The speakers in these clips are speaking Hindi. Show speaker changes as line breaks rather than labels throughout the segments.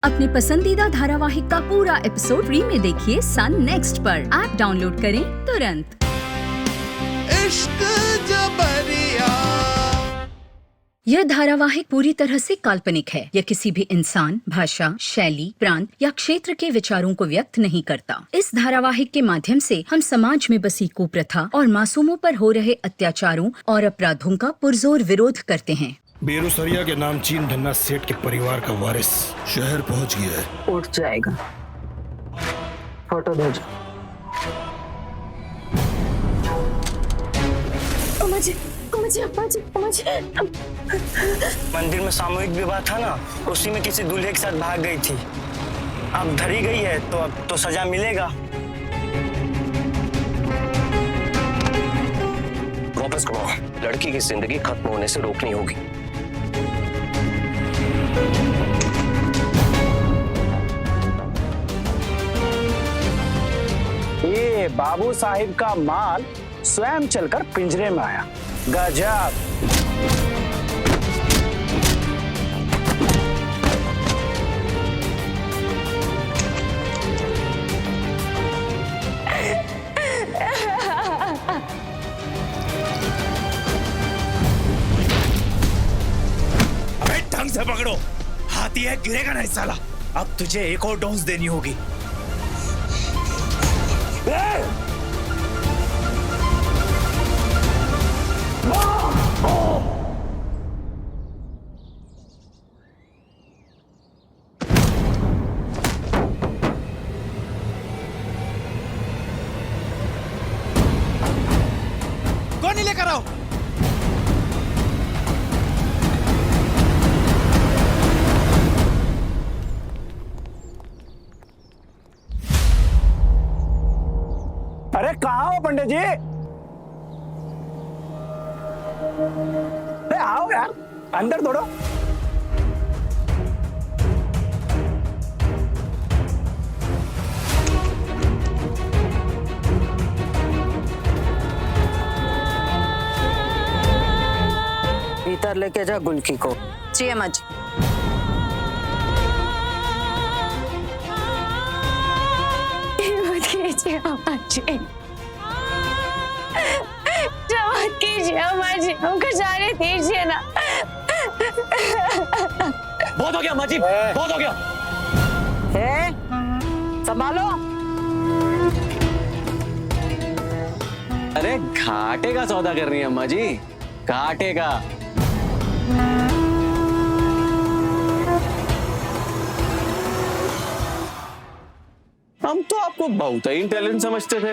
अपने पसंदीदा धारावाहिक का पूरा एपिसोड फ्री में देखिए सन नेक्स्ट पर। ऐप डाउनलोड करें तुरंत।
इश्क जबरिया।
यह धारावाहिक पूरी तरह से काल्पनिक है। यह किसी भी इंसान, भाषा, शैली, प्रांत या क्षेत्र के विचारों को व्यक्त नहीं करता। इस धारावाहिक के माध्यम से हम समाज में बसी कुप्रथा और मासूमों पर हो रहे अत्याचारों और अपराधों का पुरजोर विरोध करते हैं।
बेरुसरिया के नामचीन धन्ना सेठ के परिवार का वारिस शहर पहुंच गया है।
उठ जाएगा। फोटो भेजो।
मंदिर में सामूहिक विवाह था ना, उसी में किसी दूल्हे के साथ भाग गई थी। अब धरी गई है तो अब तो सजा मिलेगा।
वापस कमाओ, लड़की की जिंदगी खत्म होने से रोकनी होगी।
ये बाबू साहिब का माल स्वयं चलकर पिंजरे में आया। गजब।
अबे ढंग से पकड़ो, हाथी है गिरेगा नहीं साला। अब तुझे एक और डोज देनी होगी। कौन नहीं लेकर आओ।
अरे कहाँ हो पंडित जी? अरे आओ यार, अंदर दौड़ो।
भीतर लेके जा गुलकी को।
जी अम्मा जी। कीजिए अम्मा जी, मत कीजिए अम्मा जी, हमको जाने दीजिए ना।
बहुत हो गया अम्मा जी, बहुत हो गया।
संभालो।
अरे घाटे का सौदा कर रही है अम्मा जी, घाटे का। हम तो आपको बहुत ही इंटेलिजेंट समझते थे,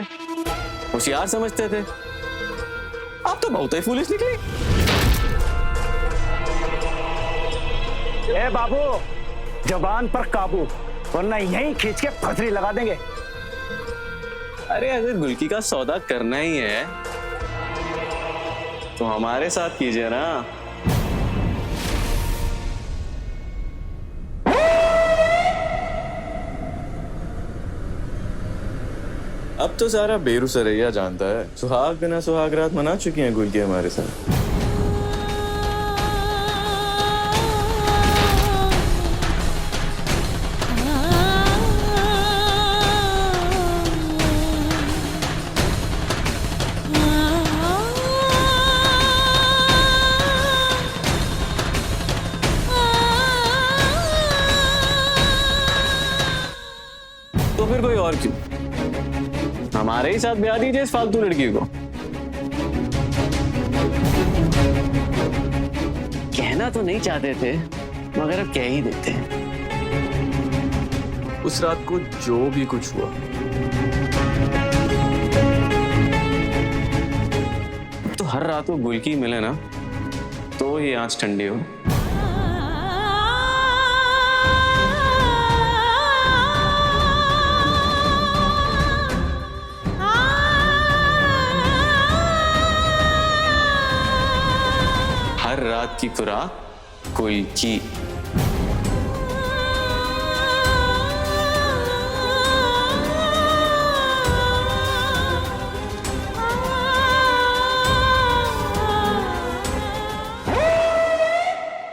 होशियार समझते थे। आप तो बहुत ही फूलिश निकली।
ए बाबू, जबान पर काबू, वरना यहीं खींच के फसरी लगा देंगे।
अरे अगर गुलकी का सौदा करना ही है तो हमारे साथ कीजिए ना। अब तो सारा बेरुसरैया जानता है, सुहाग बिना सुहागरात मना चुकी हैं गुलकी हमारे साथ। तो फिर कोई और क्यों, हमारे ही साथ ब्याह दीजिए इस फालतू लड़की को। कहना तो नहीं चाहते थे, मगर अब कह ही देते हैं। उस रात को जो भी कुछ हुआ, तो हर रात को गुलकी मिले ना तो ये आंच ठंडी हो। हर रात की खुराक गुलकी।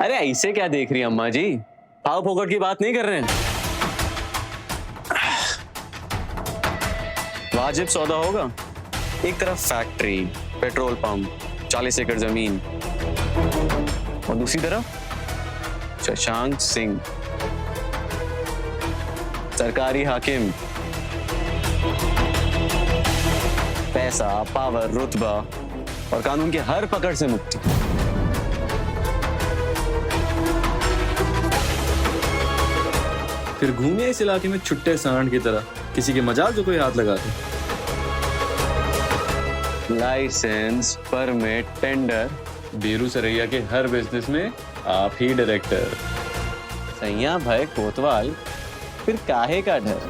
अरे ऐसे क्या देख रही है अम्मा जी? भाव फोकट की बात नहीं कर रहे हैं। वाजिब सौदा होगा। एक तरफ फैक्ट्री, पेट्रोल पंप, 40 एकड़ जमीन, और दूसरी तरफ शशांक सिंह, सरकारी हाकिम, पैसा, पावर, रुतबा और कानून की हर पकड़ से मुक्ति।
फिर घूमिए इस इलाके में छुट्टे सांड की तरह, किसी के मजाल जो कोई हाथ लगा दे।
License, permit, tender,
Biru Saraiya के हर बिजनेस में आप ही डायरेक्टर।
सैया भाई कोतवाल, फिर काहे का डर?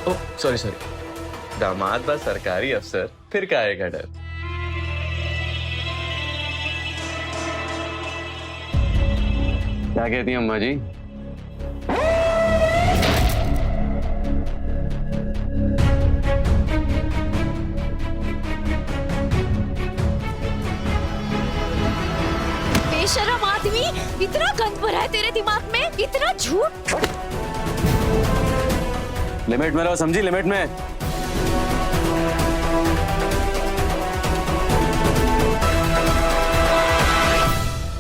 ओह सॉरी, दामाद बा सरकारी अफसर, फिर काहे का डर?
क्या कहती हैं अम्मा जी?
बेशरम आदमी, इतना गंद भरा है तेरे दिमाग में, इतना झूठ।
लिमिट में रहो, समझी? लिमिट में।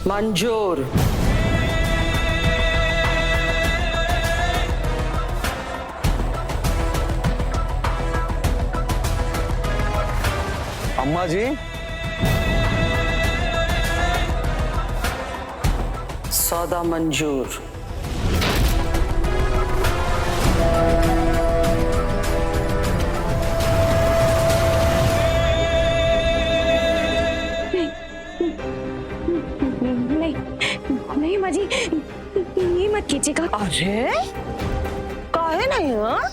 मंजूर।
अम्मा जी,
सौदा मंजूर।
नहीं माँ जी, ये मत कीजिएगा।
अरे काहे नहीं? हाँ,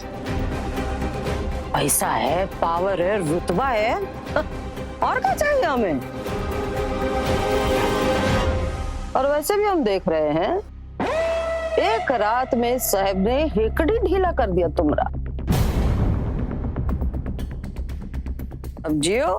पैसा है, पावर है, रुतबा है, और क्या चाहिए हमें? और वैसे भी हम देख रहे हैं, एक रात में साहब ने हेकड़ी ढीला कर दिया तुमरा। अब जियो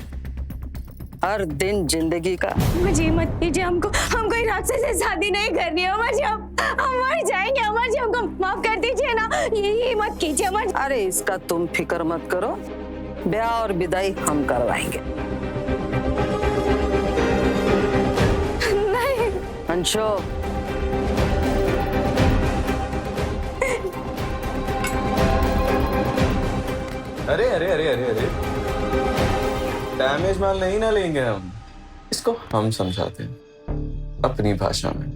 हर दिन जिंदगी का।
मुझे मत कीजिए, हमको इस राक्षस से शादी नहीं करनी है। अमर जी, हम मर जाएंगे। अमर जी, हमको माफ कर दीजिए ना, ये मत कीजिए अमर जी।
अरे इसका तुम फिक्र मत करो, ब्याह और विदाई हम करवाएंगे।
नहीं
अंशो,
अरे अरे अरे अरे अरे, डैमेज माल नहीं ना लेंगे हम, इसको हम समझाते हैं अपनी भाषा में।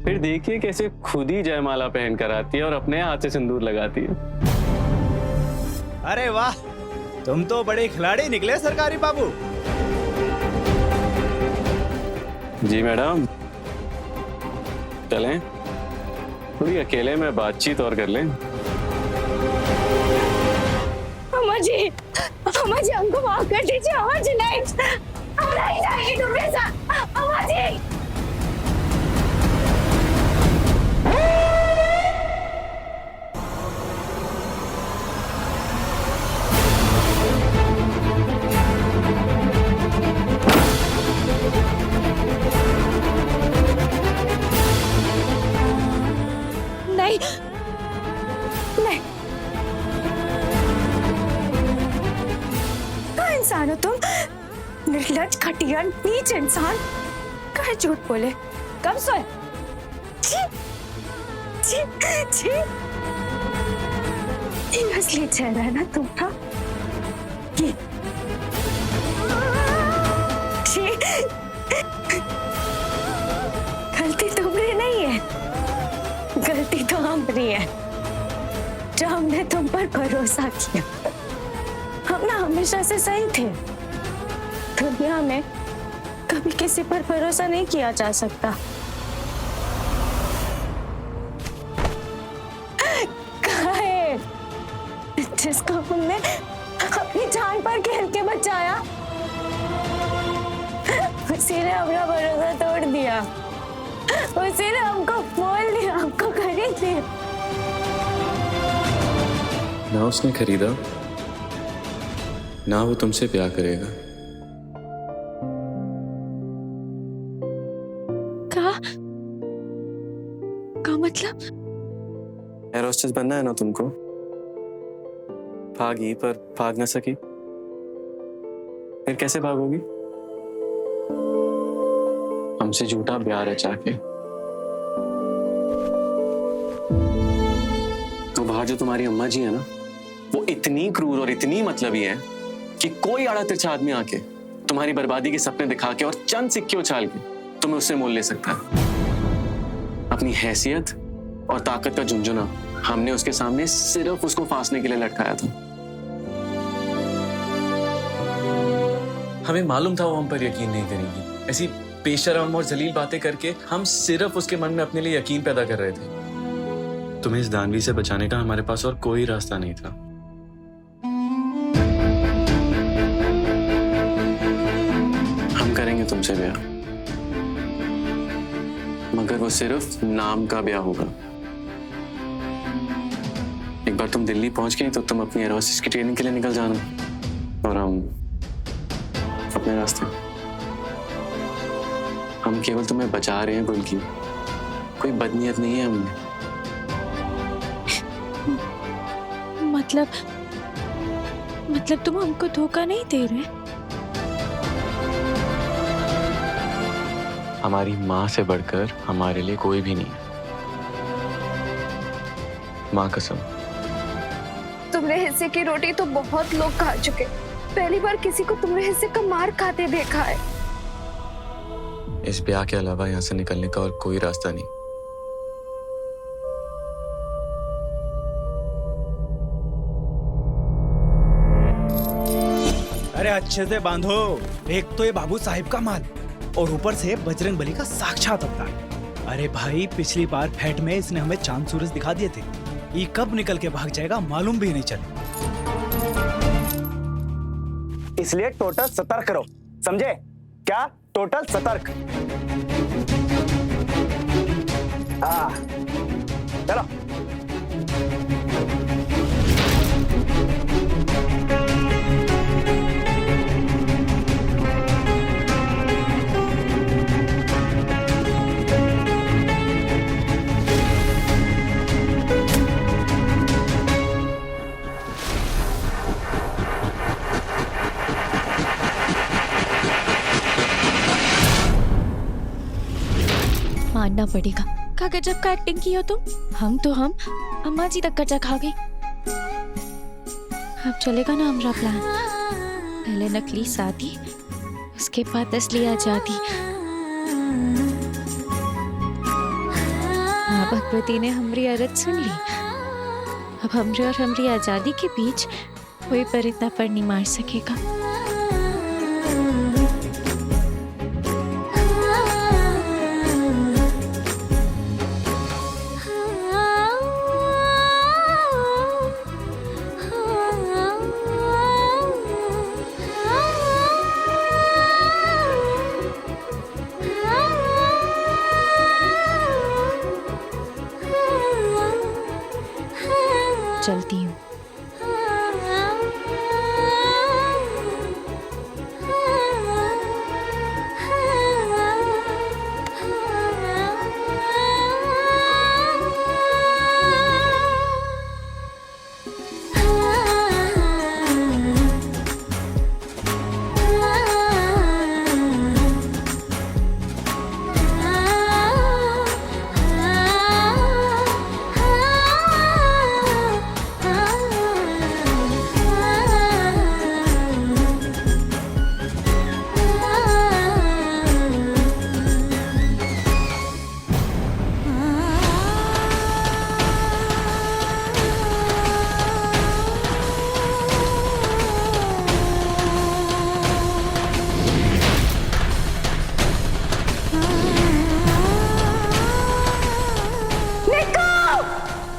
फिर देखिए कैसे खुद ही जयमाला पहन कर आती है और अपने हाथ से सिंदूर लगाती है।
अरे वाह, तुम तो बड़े खिलाड़ी निकले सरकारी बाबू।
जी मैडम, चलें थोड़ी अकेले में बातचीत और कर लें।
अमर जी, हमको माफ कर दीजिए। अमर जी, नहीं, हम नहीं जाएंगे तुम्हारे साथ। अमर जी, नहीं नहीं, क्या इंसान हो तुम? निर्लज्ज, घटिया, नीच इंसान। कहाँ झूठ बोले, कब सोए? छी, छी, छी। ये असली चेहरा है ना तुम्हारा? ये छी। गलती तुम्हारी नहीं है, गलती तो हमारी है, जो हमने तुम पर भरोसा किया। हम ना हमेशा से सही थे। दुनिया में कभी किसी पर भरोसा नहीं किया जा सकता। कहाँ है जिसको हमने अपनी जान पर खेल के बचाया? उसी ने अपना भरोसा तोड़ दिया, उसी ने हमको मोल दिया, हमको खरीद लिया।
ना उसने खरीदा, ना वो तुमसे प्यार करेगा।
का मतलब?
एयर होस्टेस बनना है ना तुमको? भागी पर भाग ना सकी, फिर कैसे भागोगी? हमसे झूठा ब्याह रचा के। तो बाहर जो तुम्हारी अम्मा जी है ना, वो इतनी क्रूर और इतनी मतलबी है कि कोई आड़ा तिरछा आदमी आके तुम्हारी बर्बादी के सपने दिखा के और चंद सिक्के उछाल के तुम्हें उससे मोल ले सकता है। अपनी हैसियत और ताकत का झुंझुना हमने उसके सामने सिर्फ उसको फांसने के लिए लटकाया था।
हमें मालूम था वो हम पर यकीन नहीं करेगी। ऐसी बेशर्म और जलील बातें करके हम सिर्फ उसके मन में अपने लिए यकीन पैदा कर रहे थे। तुम्हें इस दानवी से बचाने का हमारे पास और कोई रास्ता नहीं था।
हम करेंगे तुमसे ब्याह, मगर वो सिर्फ नाम का ब्याह होगा। एक बार तुम दिल्ली पहुंच गई तो तुम अपनी एयर होस्टेस की ट्रेनिंग के लिए निकल जाना और हम अपने रास्ते। हम केवल तुम्हें बचा रहे हैं गुल की, कोई बदनीयत नहीं है हमने।
मतलब तुम हमको धोखा नहीं दे रहे?
हमारी माँ से बढ़कर हमारे लिए कोई भी नहीं है, माँ कसम।
तुम्हारे हिस्से की रोटी तो बहुत लोग खा चुके, पहली बार किसी को तुम्हारे हिस्से का मार खाते देखा है।
इस ब्याह के अलावा यहाँ से निकलने का और कोई रास्ता नहीं।
अरे अच्छे से बांधो, एक तो ये बाबू साहिब का माल और ऊपर से बजरंग बली का साक्षात अवतार। अरे भाई, पिछली बार फैट में इसने हमें चांद सूरज दिखा दिए थे, ये कब निकल के भाग जाएगा मालूम भी नहीं चले।
इसलिए टोटल सतर्क रहो, समझे क्या? टोटल सतर्क। चलो।
मानना पड़ेगा, का गजब का एक्टिंग की हो तुम। हम अम्मा जी तक कच्चा खा गई। अब चलेगा ना हमारा प्लान? पहले नकली शादी, उसके बाद असली आजादी। माँ भगवती ने हमारी अरज सुन ली। अब हमरे और हमारी आजादी के बीच कोई पर इतना पर नहीं मार सकेगा। चलती हूँ।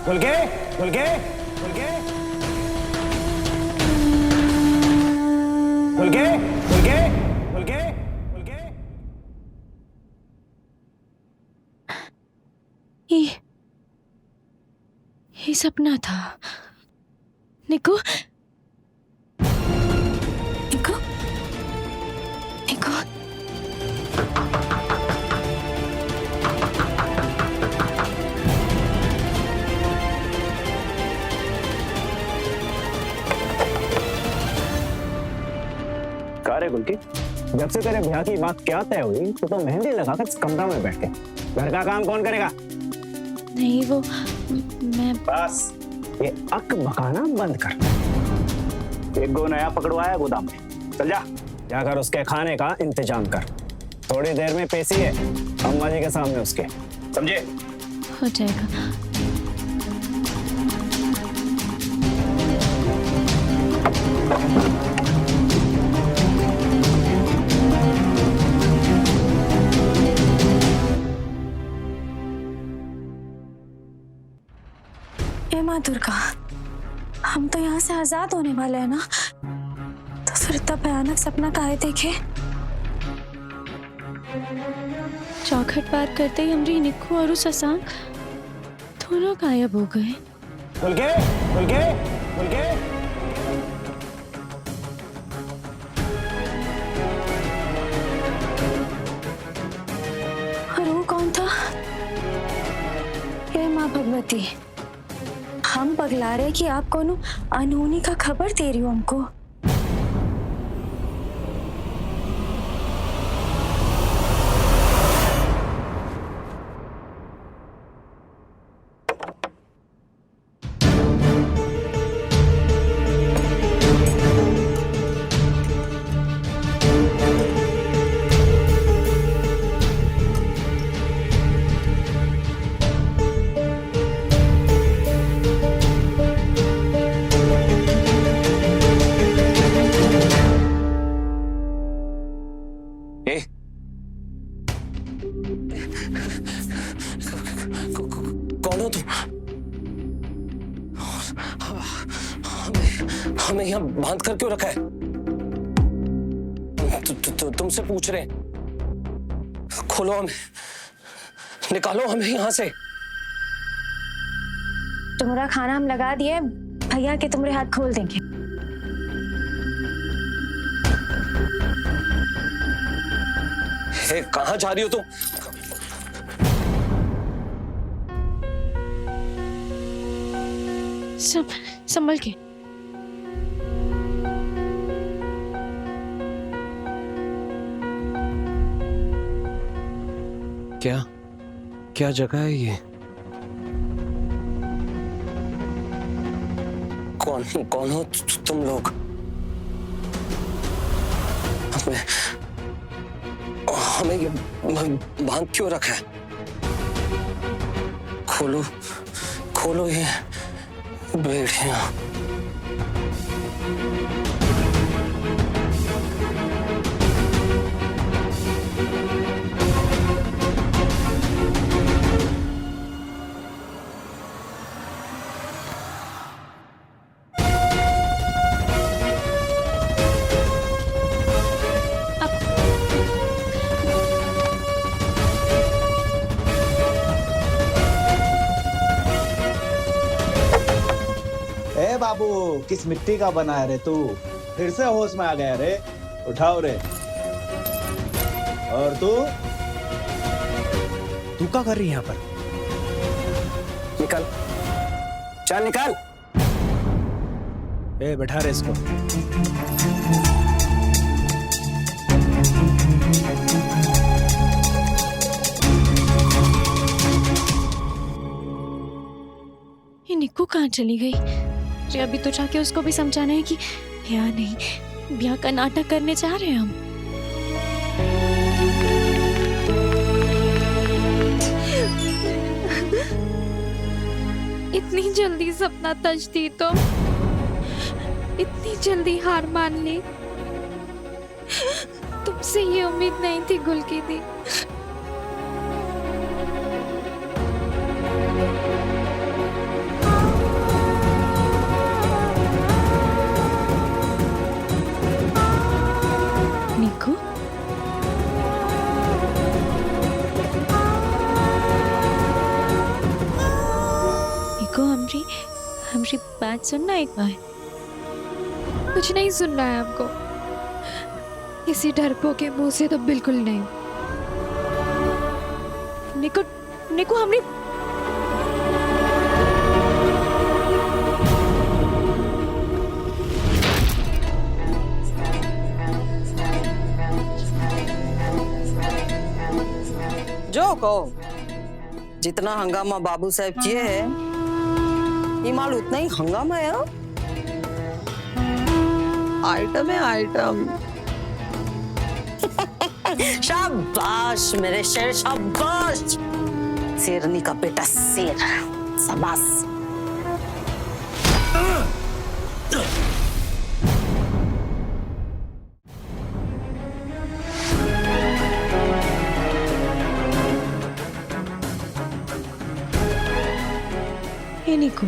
खुल के खुल के खुल के खुल के खुल के खुल के खुल के।
ये सपना था। निको, निको, निको।
गुलकी? जब से तेरे ब्याह की बात क्या तय हुई तो मेहंदी लगाकर इस कमरा में बैठ के घर का काम कौन करेगा?
नहीं वो मैं
बस ये अक बकाना बंद कर। एक गो नया पकड़वाया गोदाम में, चल जा जाकर उसके खाने का इंतजाम कर। थोड़ी देर में पेशी है अम्मा जी के सामने उसके, समझे?
हो जाएगा। हे माँ दुर्गा, हम तो यहाँ से आजाद होने वाले हैं ना, तो फिर इतना भयानक सपना काहे देखे? चौखट पार करते ही हमारी निक्कू और शशांक दोनों गायब हो गए।
गुलकी, गुलकी, गुलकी।
और वो कौन था? हे माँ भगवती, हम पगला रहे कि आप कौन अनहोनी का खबर दे रही हो हमको।
कौन हो तुम? हमें यहाँ बांध कर क्यों रखा है? तुमसे पूछ रहे हैं। खोलो हमें, निकालो हमें यहाँ से।
तुम्हारा खाना हम लगा दिए, भैया के तुम्हारे हाथ खोल देंगे।
हे, कहाँ जा रही हो तुम?
संभल के।
क्या क्या जगह है ये?
कौन हो तुम लोग? हमें ये बांध क्यों रखा है? खोलो ये बेड़ियां।
बाबू, किस मिट्टी का बना है रे तू? फिर से होश में आ गया रे? उठाओ रे। और तू क्या कर रही है यहाँ पर?
निकल, चल निकल।
बैठा रे इसको।
ये निक्कू कहाँ चली गई? अभी तो जाके उसको भी समझाना है कि ब्याह नहीं, ब्याह का नाटक करने जा रहे हैं हम।
इतनी जल्दी सपना तज दी तो इतनी जल्दी हार मान ली। तुमसे ये उम्मीद नहीं थी गुलकी दी।
हमरी बात सुनना एक बार।
कुछ नहीं सुनना है हमको, किसी डरपोक के मुंह से तो बिल्कुल नहीं। निको हमरी
कहो जितना हंगामा बाबू साहब किए हैं ये माल उतना ही हंगामा है। आइटम है आइटम। शाबाश मेरे शेर, शाबाश। शेरनी का बेटा शेर, शाबाश।
ये निको,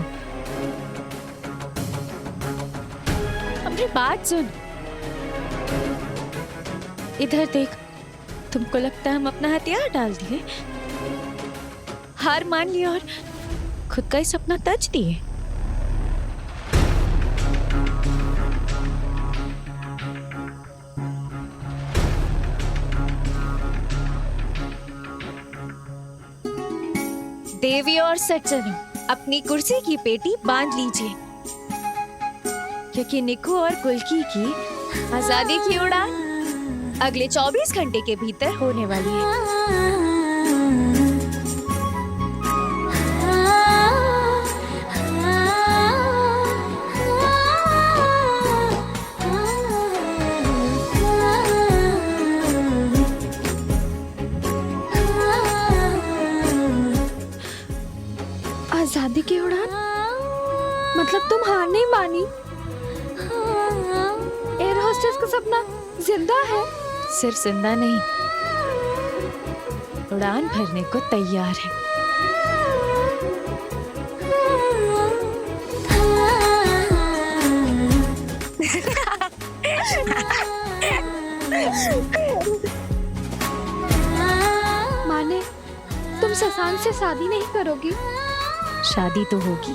अपनी बात सुन। इधर देख, तुमको लगता है हम अपना हथियार डाल दिए, हार मान लिया और खुद का ही सपना तज दिए। देवी और सज्जनों, अपनी कुर्सी की पेटी बांध लीजिए, क्योंकि निकू और गुलकी की आजादी की उड़ान अगले 24 घंटे के भीतर होने वाली है। आजादी की उड़ान मतलब तुम हार नहीं मानी? एयर होस्टेस का सपना जिंदा है? सिर्फ जिंदा नहीं, उड़ान भरने को तैयार है।
माने तुम शशांक से शादी नहीं करोगी?
शादी तो होगी,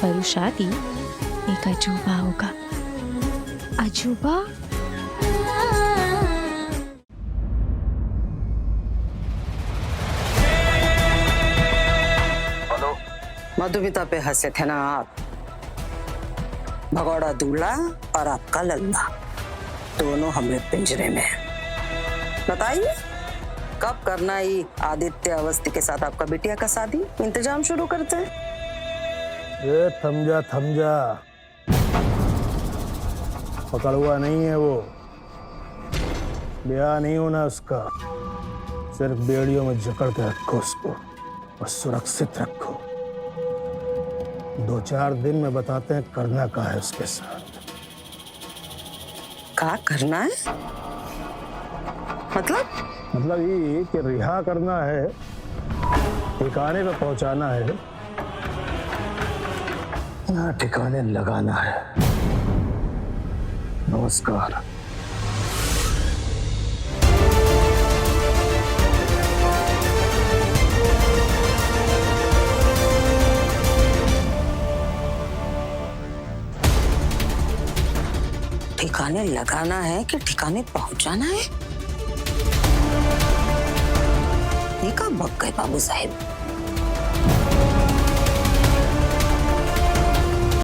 पर वो शादी एक अजूबा होगा।
अजूबा?
मधुमिता पे हंसे थे ना आप? भगौड़ा दूल्हा और आपका लल्ला दोनों हमें पिंजरे में। बताइए कब करना ही आदित्य अवस्थी के साथ आपका बिटिया का शादी? इंतजाम शुरू करते हैं।
ए, थम जा, पकड़वा नहीं है वो, ब्याह नहीं होना उसका। सिर्फ बेड़ियों में जकड़ के रखो उसको और सुरक्षित रखो। 2-4 दिन में बताते हैं करना क्या है उसके साथ।
क्या करना है?
मतलब ये कि रिहा करना है, ठिकाने पे पहुंचाना है, ना ठिकाने लगाना है। नमस्कार।
ठिकाने लगाना है कि ठिकाने पहुंचाना है? ये कब भग गए बाबू साहब?